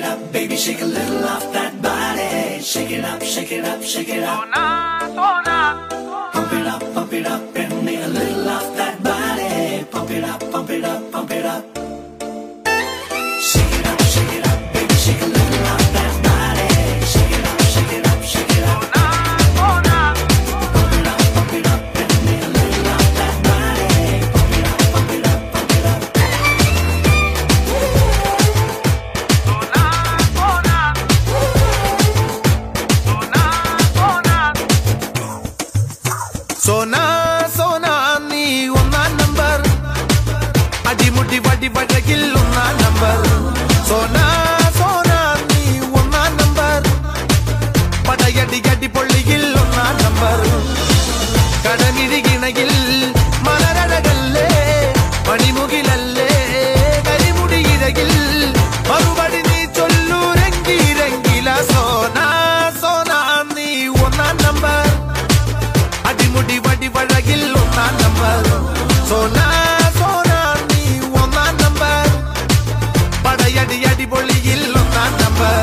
it up, baby, shake a little off that body. Shake it up, shake it up, shake it up. Pump it up, and make a little off that body. Pump it up, pump it up, pump it up. Shake it up, baby, shake a little off that body. Shake it up, shake it up, shake it up. Pump it up, and make a little off that body. Pump it up, pump it up, pump it up. Sona, Sona, nee onna number. Adi mutti vadi vadagil onna number. Sona, Sona, nee onna number. Padayadi yadi polligil onna number. Kadamidi ginagil malaradalle, manimugilalle, karimudi iragil. Marubadi nee chollu rengi rengila. Sona, Sona, nee onna number. Adi mudi vadi vadagil onna number. Sona, Sona, nee onna number. Padayadi yadi polligil onna number.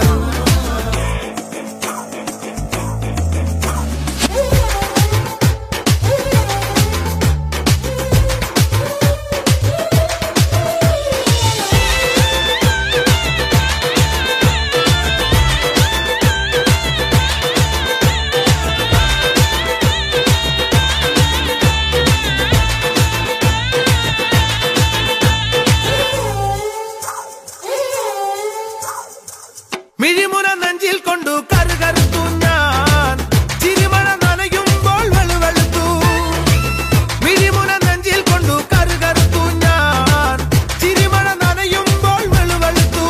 മിഴിമുന നെഞ്ചിൽ കൊണ്ടു കറുകറുത്തു ഞാൻ ചിരിമണ നനയുമ്പോൾ വെളുവെളുത്തു മിഴിമുന നെഞ്ചിൽ കൊണ്ടു കറുകറുത്തു ഞാൻ ചിരിമണ നനയുമ്പോൾ വെളുവെളുത്തു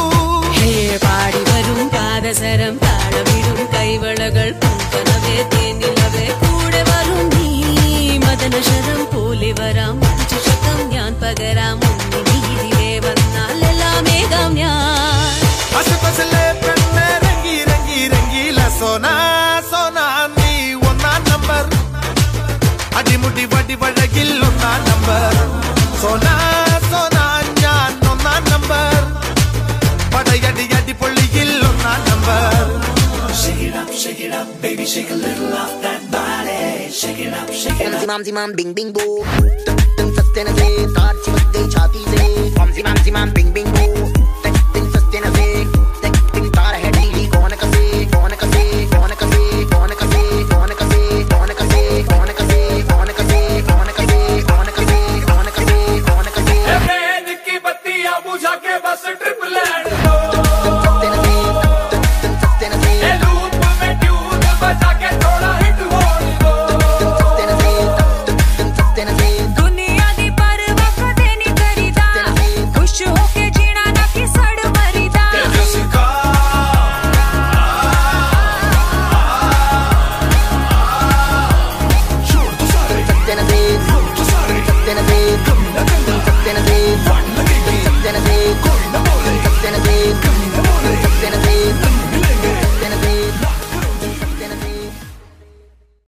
പാടി വരും പാദസരം താളമിടും കൈവളകൾ പൂങ്കനവേ തേനിലവേ കൂടെ വരും നീ മദനശരം പോലെ വരാം ശതം ഞാൻ പകരാം നീതിവേ വന്നാൽ എല്ലാം ഏകാം ഞാൻ അസകസലെ പെണ്ണെ രംഗി രംഗി രംഗീല സോനാ സോനാ നീ ഒന്നാ നമ്പർ അടിമുടി വടി വഴകിൽ ഒന്നാ നമ്പർ സോനാ സോനാ ഞാൻ ഒന്നാ നമ്പർ പടയടി അടി പൊള്ളിയിൽ ഒന്നാ number Shake it up, baby, shake a little off that body. Shake it up, shake it up. Zimam bing bing boo, tum tum satene se, taar chimuk gayi chhati se. Zimam bing bing boo.